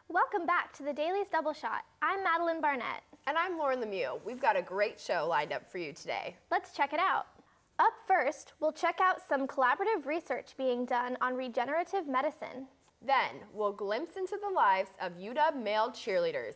Welcome back to the Daily's Double Shot. I'm Madeline Barnett. And I'm Lauren Lemieux. We've got a great show lined up for you today. Let's check it out. Up first, we'll check out some collaborative research being done on regenerative medicine. Then, we'll glimpse into the lives of UW male cheerleaders.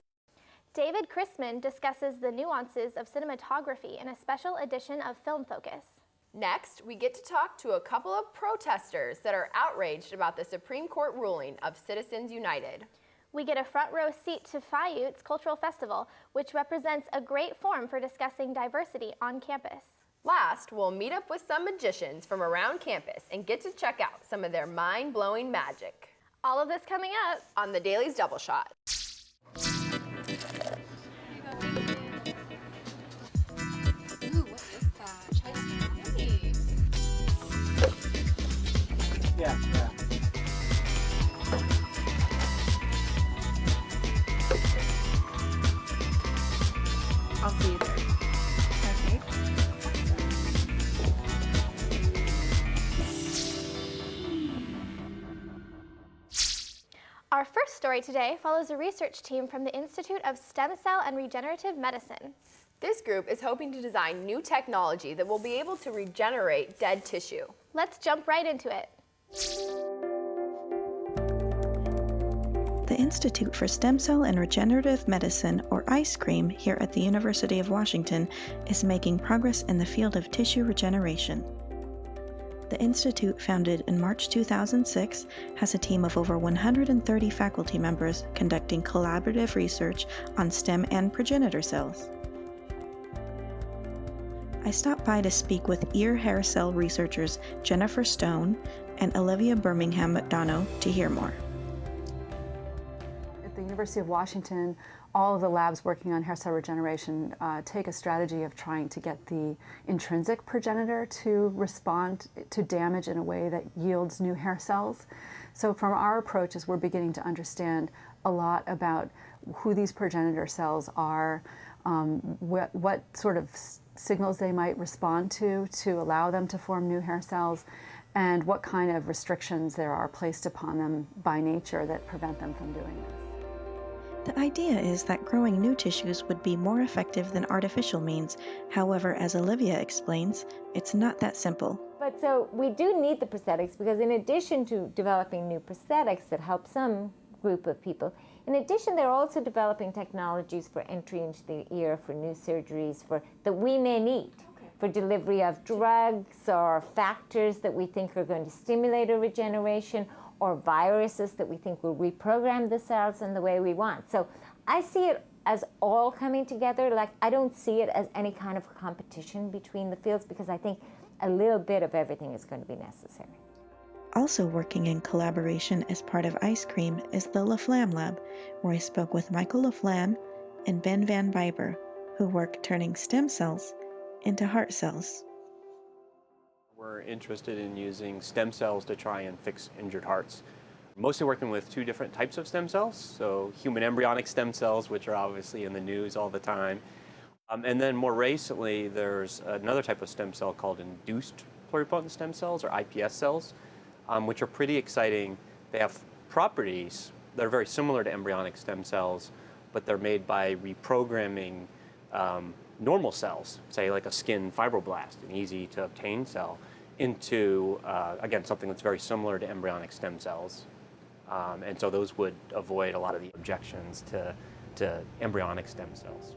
David Christman discusses the nuances of cinematography in a special edition of Film Focus. Next, we get to talk to a couple of protesters that are outraged about the Supreme Court ruling of Citizens United. We get a front row seat to FIUTS Cultural Festival, which represents a great forum for discussing diversity on campus. Last, we'll meet up with some magicians from around campus and get to check out some of their mind-blowing magic. All of this coming up on the Daily's Double Shot. Ooh, what is that? Chinese. Yeah. I'll see you there. Okay. Our first story today follows a research team from the Institute of Stem Cell and Regenerative Medicine. This group is hoping to design new technology that will be able to regenerate dead tissue. Let's jump right into it. The Institute for Stem Cell and Regenerative Medicine, or ICREM, here at the University of Washington, is making progress in the field of tissue regeneration. The Institute, founded in March 2006, has a team of over 130 faculty members conducting collaborative research on stem and progenitor cells. I stopped by to speak with ear-hair cell researchers Jennifer Stone and Olivia Birmingham McDonough to hear more. At the University of Washington, all of the labs working on hair cell regeneration take a strategy of trying to get the intrinsic progenitor to respond to damage in a way that yields new hair cells. So from our approaches, we're beginning to understand a lot about who these progenitor cells are, what sort of signals they might respond to allow them to form new hair cells, and what kind of restrictions there are placed upon them by nature that prevent them from doing this. The idea is that growing new tissues would be more effective than artificial means. However, as Olivia explains, it's not that simple. But so we do need the prosthetics because in addition to developing new prosthetics that help some group of people, in addition they're also developing technologies for entry into the ear, for new surgeries that we may need, for delivery of drugs or factors that we think are going to stimulate a regeneration, or viruses that we think will reprogram the cells in the way we want. So I see it as all coming together. Like, I don't see it as any kind of competition between the fields because I think a little bit of everything is going to be necessary. Also working in collaboration as part of ICREM is the LaFlamme Lab, where I spoke with Michael LaFlamme and Ben Van Biber, who work turning stem cells into heart cells. We're interested in using stem cells to try and fix injured hearts. Mostly working with two different types of stem cells, so human embryonic stem cells, which are obviously in the news all the time. And then more recently, there's another type of stem cell called induced pluripotent stem cells, or iPS cells, which are pretty exciting. They have properties that are very similar to embryonic stem cells, but they're made by reprogramming normal cells, say like a skin fibroblast, an easy to obtain cell, into, again, something that's very similar to embryonic stem cells. And so those would avoid a lot of the objections to embryonic stem cells.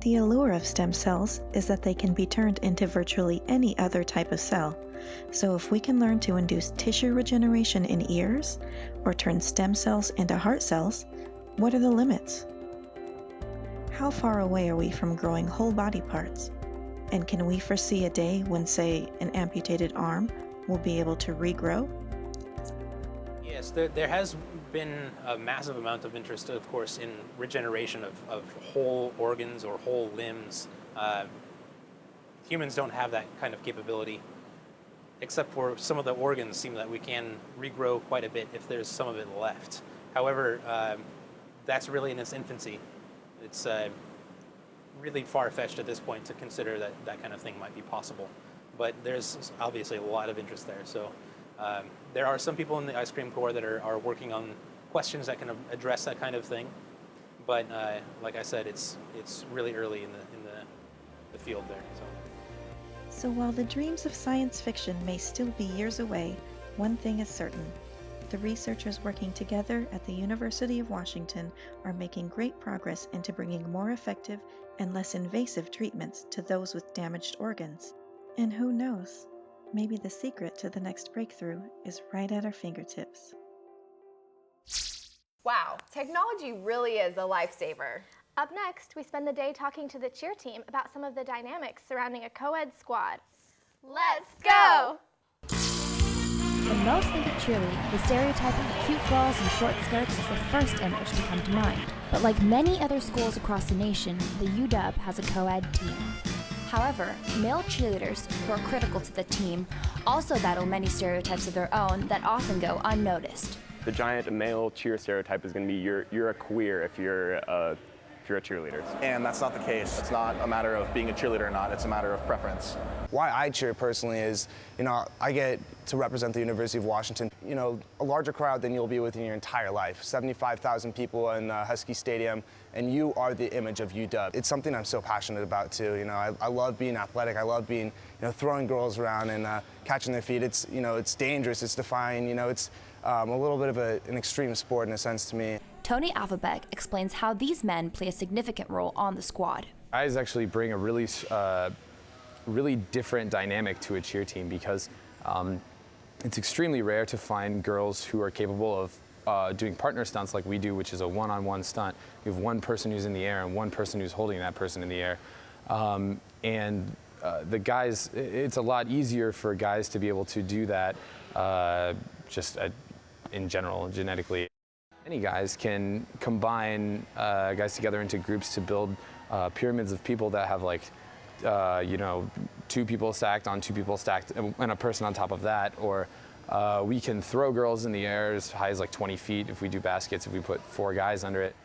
The allure of stem cells is that they can be turned into virtually any other type of cell. So if we can learn to induce tissue regeneration in ears, or turn stem cells into heart cells, what are the limits? How far away are we from growing whole body parts? And can we foresee a day when, say, an amputated arm will be able to regrow? Yes, there has been a massive amount of interest, of course, in regeneration of whole organs or whole limbs. Humans don't have that kind of capability, except for some of the organs seem that we can regrow quite a bit if there's some of it left. However, that's really in its infancy. It's really far-fetched at this point to consider that that kind of thing might be possible. But there's obviously a lot of interest there. So there are some people in the ICREM Corps that are working on questions that can address that kind of thing. But like I said, it's really early in the field there. So while the dreams of science fiction may still be years away, one thing is certain. The researchers working together at the University of Washington are making great progress into bringing more effective and less invasive treatments to those with damaged organs. And who knows, maybe the secret to the next breakthrough is right at our fingertips. Wow, technology really is a lifesaver. Up next, we spend the day talking to the cheer team about some of the dynamics surrounding a co-ed squad. Let's go! When most think of cheerleading, the stereotype of cute girls in short skirts is the first image to come to mind. But like many other schools across the nation, the UW has a co-ed team. However, male cheerleaders, who are critical to the team, also battle many stereotypes of their own that often go unnoticed. The giant male cheer stereotype is going to be you're a queer if you're a cheerleader. And that's not the case. It's not a matter of being a cheerleader or not, it's a matter of preference. Why I cheer personally is, I get to represent the University of Washington. A larger crowd than you'll be with in your entire life. 75,000 people in Husky Stadium, and you are the image of UW. It's something I'm so passionate about too. I love being athletic. I love being, throwing girls around and catching their feet. It's, it's dangerous. It's defying. It's a little bit of an extreme sport in a sense to me. Tony Alphabek explains how these men play a significant role on the squad. Guys actually bring a really different dynamic to a cheer team because it's extremely rare to find girls who are capable of doing partner stunts like we do, which is a one-on-one stunt. You have one person who's in the air and one person who's holding that person in the air. The guys, it's a lot easier for guys to be able to do that in general, genetically. Many guys can combine guys together into groups to build pyramids of people that have two people stacked on two people stacked and a person on top of that. Or we can throw girls in the air as high as 20 feet if we do baskets, if we put 4 guys under it.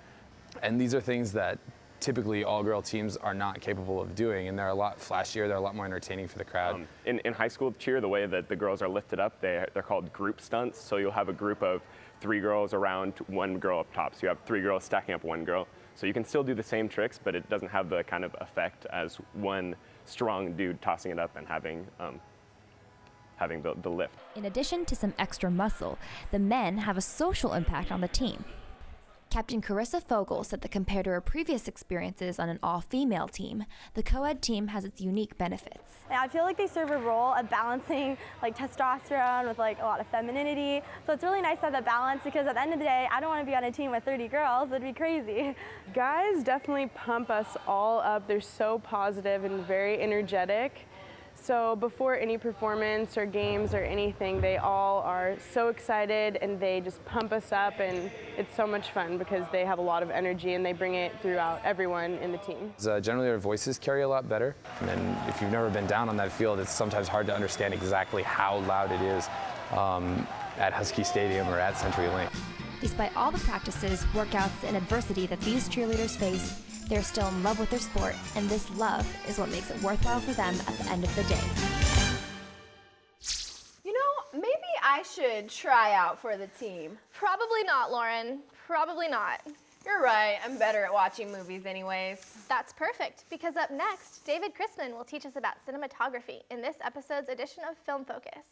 And these are things that typically all-girl teams are not capable of doing, and they're a lot flashier, they're a lot more entertaining for the crowd. In high school cheer, the way that the girls are lifted up, they're called group stunts. So you'll have a group of 3 girls around 1 girl up top. So you have 3 girls stacking up 1 girl. So you can still do the same tricks, but it doesn't have the kind of effect as one strong dude tossing it up and having the lift. In addition to some extra muscle, the men have a social impact on the team. Captain Carissa Fogel said that compared to her previous experiences on an all-female team, the co-ed team has its unique benefits. I feel like they serve a role of balancing testosterone with a lot of femininity. So it's really nice to have that balance because at the end of the day, I don't want to be on a team with 30 girls. It'd be crazy. Guys definitely pump us all up. They're so positive and very energetic. So before any performance or games or anything, they all are so excited and they just pump us up, and it's so much fun because they have a lot of energy and they bring it throughout everyone in the team. Generally our voices carry a lot better, and then if you've never been down on that field, it's sometimes hard to understand exactly how loud it is at Husky Stadium or at CenturyLink. Despite all the practices, workouts, and adversity that these cheerleaders face, they're still in love with their sport, and this love is what makes it worthwhile for them at the end of the day. Maybe I should try out for the team. Probably not, Lauren. Probably not. You're right, I'm better at watching movies anyways. That's perfect, because up next, David Christman will teach us about cinematography in this episode's edition of Film Focus.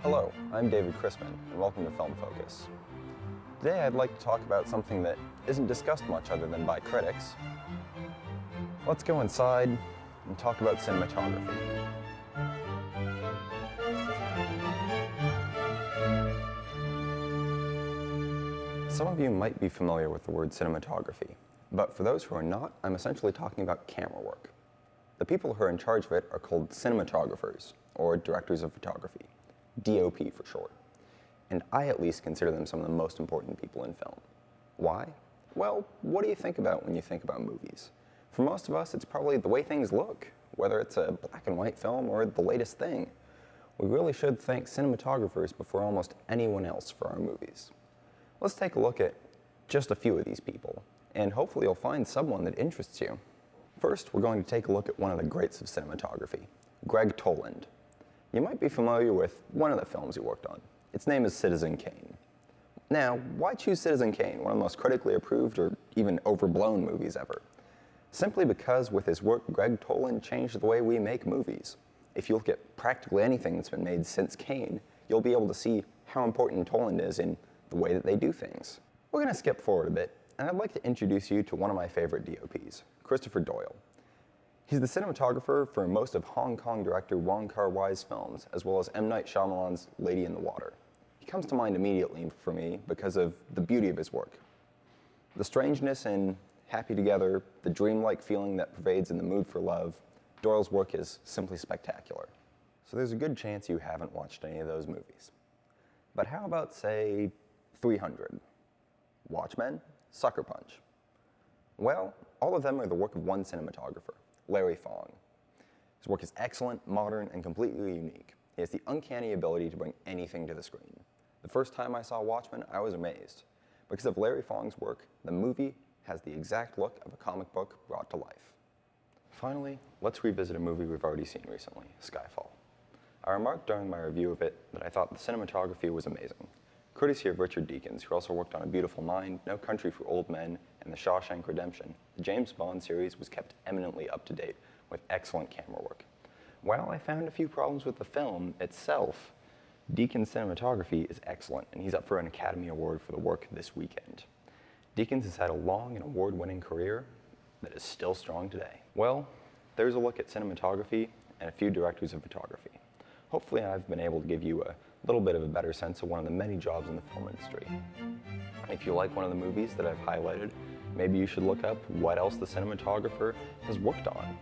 Hello, I'm David Christman, and welcome to Film Focus. Today I'd like to talk about something that isn't discussed much other than by critics. Let's go inside and talk about cinematography. Some of you might be familiar with the word cinematography, but for those who are not, I'm essentially talking about camera work. The people who are in charge of it are called cinematographers, or directors of photography, DOP for short. And I at least consider them some of the most important people in film. Why? Well, what do you think about when you think about movies? For most of us, it's probably the way things look, whether it's a black and white film or the latest thing. We really should thank cinematographers before almost anyone else for our movies. Let's take a look at just a few of these people, and hopefully you'll find someone that interests you. First, we're going to take a look at one of the greats of cinematography, Greg Toland. You might be familiar with one of the films he worked on. Its name is Citizen Kane. Now, why choose Citizen Kane, one of the most critically approved or even overblown movies ever? Simply because with his work, Greg Toland changed the way we make movies. If you look at practically anything that's been made since Kane, you'll be able to see how important Toland is in the way that they do things. We're going to skip forward a bit, and I'd like to introduce you to one of my favorite DOPs, Christopher Doyle. He's the cinematographer for most of Hong Kong director Wong Kar-wai's films, as well as M. Night Shyamalan's Lady in the Water. He comes to mind immediately for me because of the beauty of his work. The strangeness in Happy Together, the dreamlike feeling that pervades in The Mood for Love, Doyle's work is simply spectacular. So there's a good chance you haven't watched any of those movies. But how about, say, 300? Watchmen? Sucker Punch? Well, all of them are the work of one cinematographer, Larry Fong. His work is excellent, modern, and completely unique. He has the uncanny ability to bring anything to the screen. The first time I saw Watchmen, I was amazed. Because of Larry Fong's work, the movie has the exact look of a comic book brought to life. Finally, let's revisit a movie we've already seen recently, Skyfall. I remarked during my review of it that I thought the cinematography was amazing. Courtesy of Richard Deakins, who also worked on A Beautiful Mind, No Country for Old Men, and The Shawshank Redemption, the James Bond series was kept eminently up to date with excellent camera work. While I found a few problems with the film itself, Deakins' cinematography is excellent, and he's up for an Academy Award for the work this weekend. Deakins has had a long and award-winning career that is still strong today. Well, there's a look at cinematography and a few directors of photography. Hopefully I've been able to give you a little bit of a better sense of one of the many jobs in the film industry. If you like one of the movies that I've highlighted, maybe you should look up what else the cinematographer has worked on.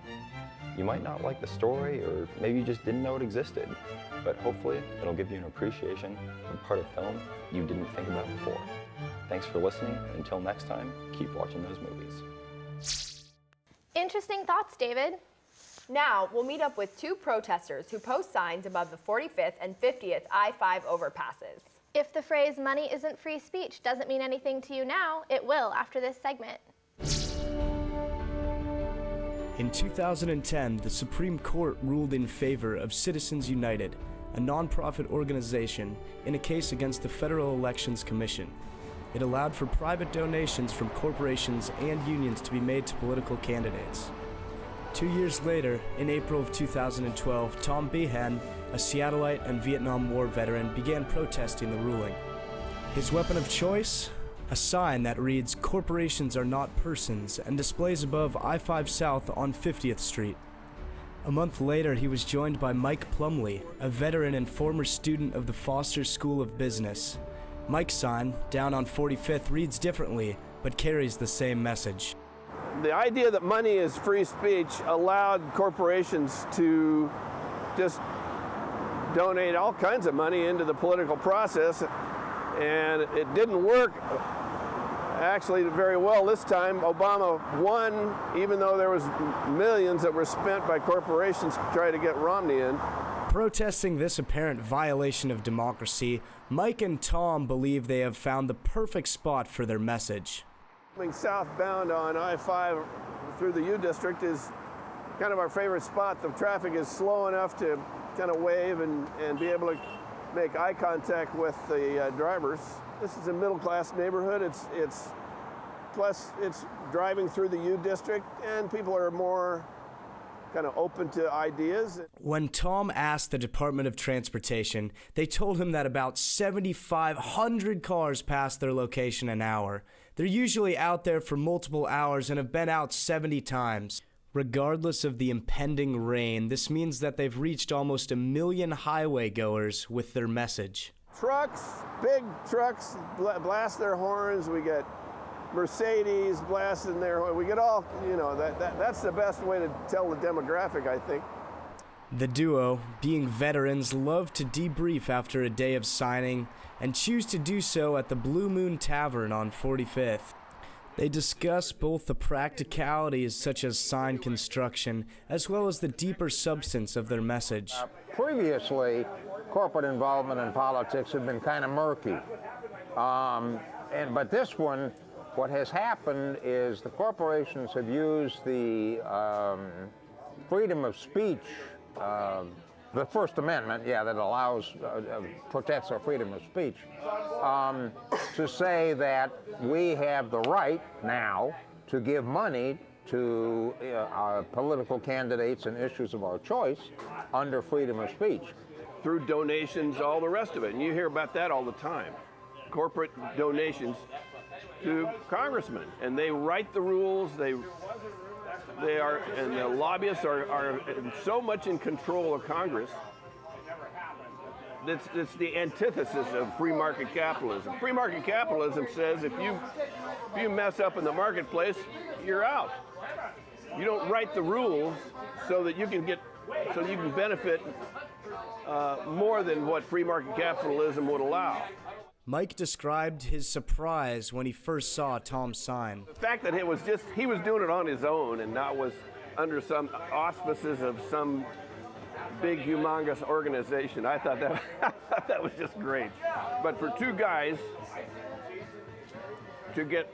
You might not like the story, or maybe you just didn't know it existed, but hopefully it'll give you an appreciation for part of film you didn't think about before. Thanks for listening, and until next time, keep watching those movies. Interesting thoughts, David. Now, we'll meet up with two protesters who post signs above the 45th and 50th I-5 overpasses. If the phrase money isn't free speech doesn't mean anything to you now, it will after this segment. In 2010, the Supreme Court ruled in favor of Citizens United, a nonprofit organization, in a case against the Federal Elections Commission. It allowed for private donations from corporations and unions to be made to political candidates. 2 years later, in April of 2012, Tom Behan, a Seattleite and Vietnam War veteran, began protesting the ruling. His weapon of choice? A sign that reads, "Corporations are not persons," and displays above I-5 South on 50th Street. A month later, he was joined by Mike Plumley, a veteran and former student of the Foster School of Business. Mike's sign, down on 45th, reads differently, but carries the same message. The idea that money is free speech allowed corporations to just donate all kinds of money into the political process, and it didn't work actually very well this time. Obama won, even though there was millions that were spent by corporations to try to get Romney in. Protesting this apparent violation of democracy, Mike and Tom believe they have found the perfect spot for their message. Coming southbound on I-5 through the U District is kind of our favorite spot. The traffic is slow enough to kind of wave and be able to make eye contact with the drivers. This is a middle-class neighborhood. It's driving through the U District, and people are more kind of open to ideas. When Tom asked the Department of Transportation, they told him that about 7,500 cars pass their location an hour. They're usually out there for multiple hours and have been out 70 times. Regardless of the impending rain, this means that they've reached almost 1 million highway goers with their message. Trucks, big trucks, blast their horns. We get Mercedes blasting their horns. We get all, that's the best way to tell the demographic, I think. The duo, being veterans, love to debrief after a day of signing and choose to do so at the Blue Moon Tavern on 45th. They discuss both the practicalities such as sign construction as well as the deeper substance of their message. Previously, corporate involvement in politics had been kind of murky. But this one, what has happened is the corporations have used the freedom of speech the First Amendment, yeah, that allows, protects our freedom of speech, to say that we have the right now to give money to political candidates and issues of our choice under freedom of speech. Through donations, all the rest of it. And you hear about that all the time. Corporate donations to congressmen. And they write the rules, they are, and the lobbyists are so much in control of Congress. It's the antithesis of free market capitalism. Free market capitalism says if you mess up in the marketplace, you're out. You don't write the rules so that you can benefit more than what free market capitalism would allow. Mike described his surprise when he first saw Tom's sign. The fact that it was he was doing it on his own and not was under some auspices of some big, humongous organization. I thought that was just great. But for two guys to get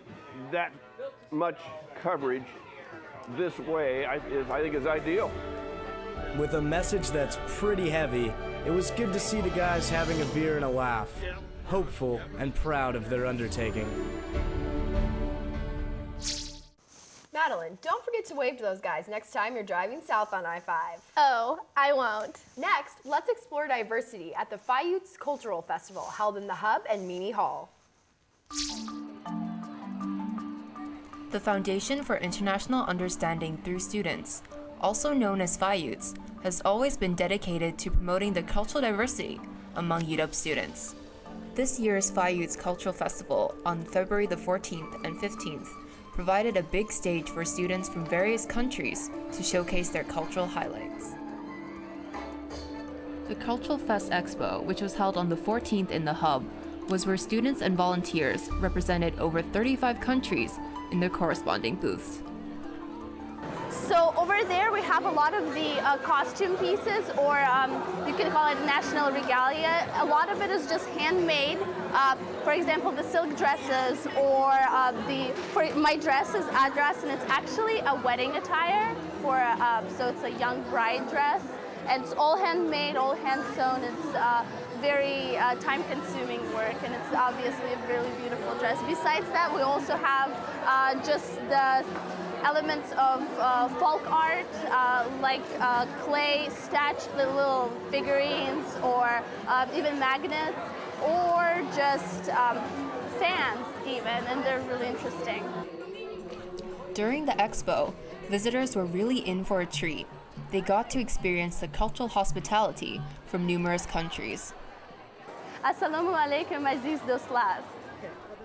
that much coverage this way, I think is ideal. With a message that's pretty heavy, it was good to see the guys having a beer and a laugh, hopeful and proud of their undertaking. Madeline, don't forget to wave to those guys next time you're driving south on I-5. Oh, I won't. Next, let's explore diversity at the FIUTS Cultural Festival held in the Hub and Meany Hall. The Foundation for International Understanding Through Students, also known as FIUTS, has always been dedicated to promoting the cultural diversity among UW students. This year's FIUTS Cultural Festival on February the 14th and 15th provided a big stage for students from various countries to showcase their cultural highlights. The Cultural Fest Expo, which was held on the 14th in the Hub, was where students and volunteers represented over 35 countries in their corresponding booths. So over there we have a lot of the costume pieces, or you can call it national regalia. A lot of it is just handmade. For example, the silk dresses, or for my dress is a dress, and it's actually a wedding attire so it's a young bride dress, and it's all handmade, all hand sewn. It's very time-consuming work, and it's obviously a really beautiful dress. Besides that, we also have just the elements of folk art, like clay statue, little figurines, or even magnets, or just fans even, and they're really interesting. During the expo, visitors were really in for a treat. They got to experience the cultural hospitality from numerous countries. Assalamu alaikum, aziz dostlar.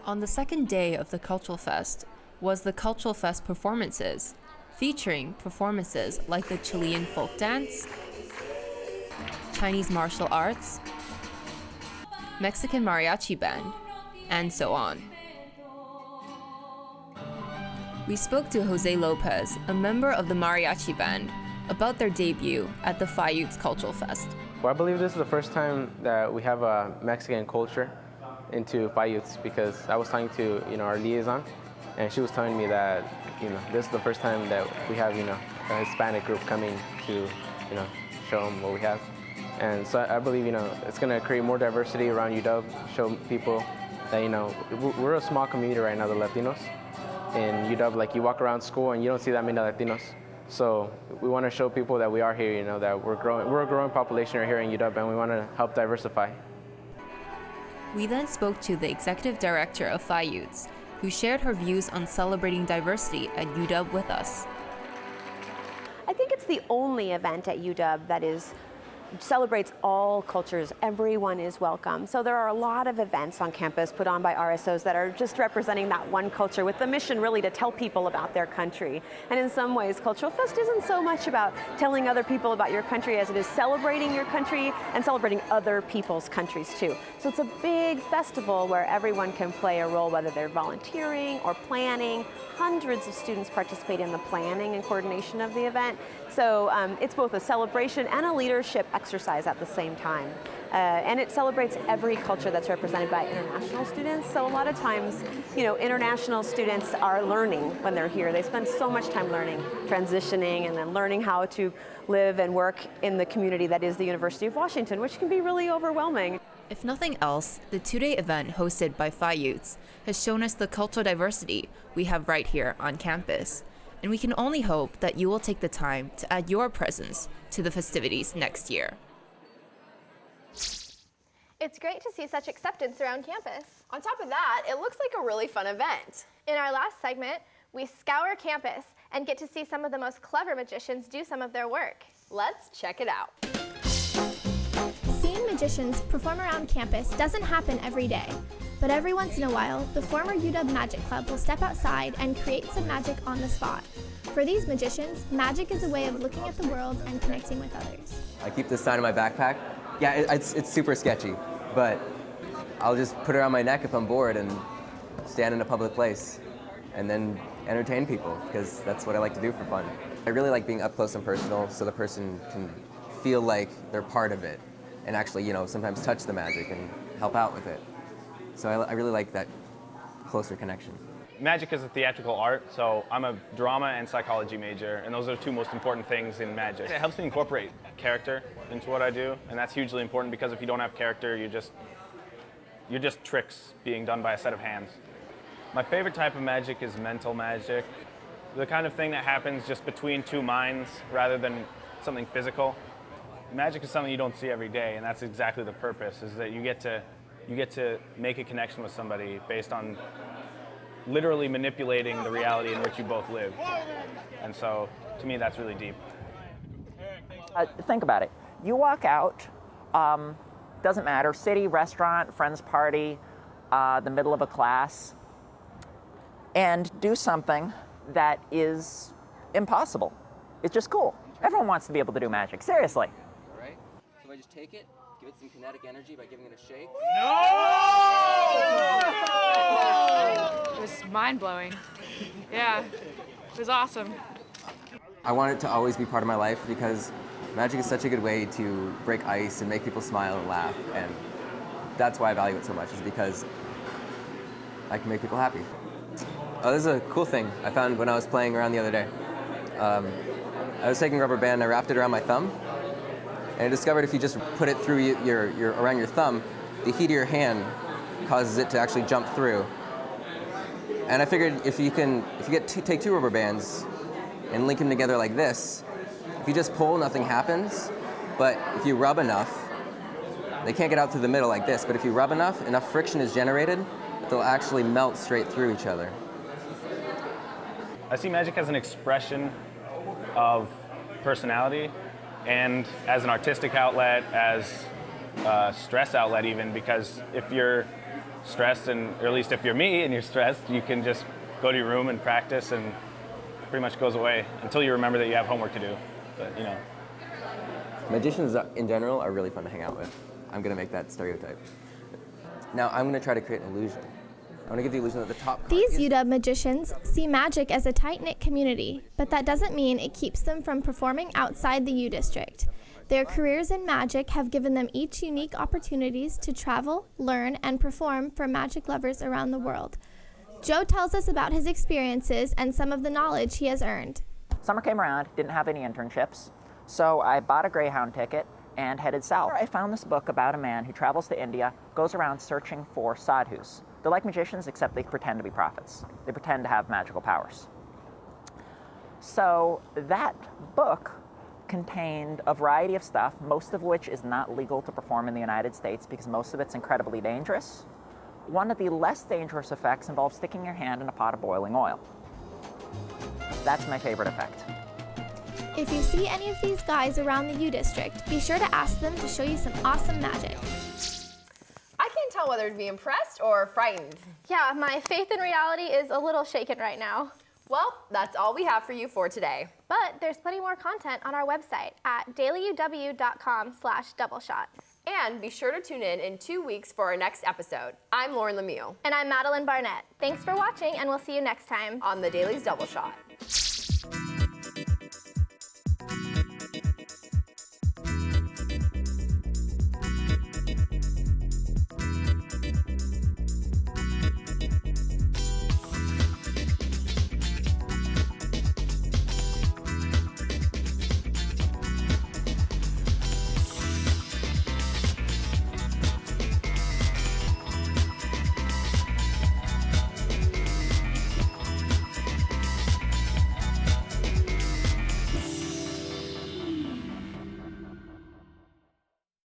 On the second day of the Cultural Fest was the Cultural Fest performances, featuring performances like the Chilean folk dance, Chinese martial arts, Mexican mariachi band, and so on. We spoke to Jose Lopez, a member of the mariachi band, about their debut at the FIUTS Cultural Fest. Well, I believe this is the first time that we have a Mexican culture into FIUTS, because I was talking to our liaison, and she was telling me that this is the first time that we have a Hispanic group coming to show them what we have, and so I believe it's going to create more diversity around UW, show people that we're a small community right now, the Latinos in UW. Like, you walk around school and you don't see that many Latinos. So we want to show people that we are here, that we're a growing population right here in UW, and we want to help diversify. We then spoke to the executive director of FIUTS, who shared her views on celebrating diversity at UW with us. I think it's the only event at UW that celebrates all cultures. Everyone is welcome. So there are a lot of events on campus put on by RSOs that are just representing that one culture, with the mission really to tell people about their country. And in some ways, Cultural Fest isn't so much about telling other people about your country as it is celebrating your country and celebrating other people's countries too. So it's a big festival where everyone can play a role, whether they're volunteering or planning. Hundreds of students participate in the planning and coordination of the event. So it's both a celebration and a leadership exercise at the same time. And it celebrates every culture that's represented by international students. So a lot of times, international students are learning when they're here. They spend so much time learning, transitioning, and then learning how to live and work in the community that is the University of Washington, which can be really overwhelming. If nothing else, the two-day event hosted by FIUTS has shown us the cultural diversity we have right here on campus. And we can only hope that you will take the time to add your presence to the festivities next year. It's great to see such acceptance around campus. On top of that, it looks like a really fun event. In our last segment, we scour campus and get to see some of the most clever magicians do some of their work. Let's check it out. Seeing magicians perform around campus doesn't happen every day, but every once in a while, the former UW Magic Club will step outside and create some magic on the spot. For these magicians, magic is a way of looking at the world and connecting with others. I keep this sign in my backpack. Yeah, it's super sketchy, but I'll just put it around my neck if I'm bored and stand in a public place and then entertain people, because that's what I like to do for fun. I really like being up close and personal so the person can feel like they're part of it and actually, sometimes touch the magic and help out with it. So I really like that closer connection. Magic is a theatrical art, so I'm a drama and psychology major, and those are the two most important things in magic. It helps me incorporate character into what I do, and that's hugely important because if you don't have character, you're just tricks being done by a set of hands. My favorite type of magic is mental magic, the kind of thing that happens just between two minds rather than something physical. Magic is something you don't see every day, and that's exactly the purpose, is that you get to make a connection with somebody based on literally manipulating the reality in which you both live. And so, to me, that's really deep. Think about it. You walk out, doesn't matter, city, restaurant, friend's party, the middle of a class, and do something that is impossible. It's just cool. Everyone wants to be able to do magic, seriously. All right, so I just take it, give it some kinetic energy by giving it a shake. It was mind-blowing. Yeah, it was awesome. I want it to always be part of my life because magic is such a good way to break ice and make people smile and laugh, and that's why I value it so much, is because I can make people happy. Oh, this is a cool thing I found when I was playing around the other day. I was taking a rubber band and I wrapped it around my thumb, and I discovered if you just put it through around your thumb, the heat of your hand causes it to actually jump through. And I figured if you take two rubber bands and link them together like this, if you just pull, nothing happens. But if you rub enough, they can't get out through the middle like this, but if you rub enough friction is generated that they'll actually melt straight through each other. I see magic as an expression of personality and as an artistic outlet, as a stress outlet even, because if you're stressed, or at least if you're me and you're stressed, you can just go to your room and practice and it pretty much goes away until you remember that you have homework to do. But, Magicians in general are really fun to hang out with. I'm going to make that stereotype. Now I'm going to try to create an illusion. I want to give the illusion that the top... These UW magicians see magic as a tight-knit community, but that doesn't mean it keeps them from performing outside the U District. Their careers in magic have given them each unique opportunities to travel, learn, and perform for magic lovers around the world. Joe tells us about his experiences and some of the knowledge he has earned. Summer came around, didn't have any internships, so I bought a Greyhound ticket and headed south. I found this book about a man who travels to India, goes around searching for sadhus. They're like magicians, except they pretend to be prophets. They pretend to have magical powers. So that book contained a variety of stuff, most of which is not legal to perform in the United States because most of it's incredibly dangerous. One of the less dangerous effects involves sticking your hand in a pot of boiling oil. That's my favorite effect. If you see any of these guys around the U District, be sure to ask them to show you some awesome magic. I can't tell whether to be impressed or frightened. Yeah, my faith in reality is a little shaken right now. Well, that's all we have for you for today. But there's plenty more content on our website at dailyuw.com/doubleshot. And be sure to tune in 2 weeks for our next episode. I'm Lauren Lemieux. And I'm Madeline Barnett. Thanks for watching, and we'll see you next time on the Daily's Double Shot.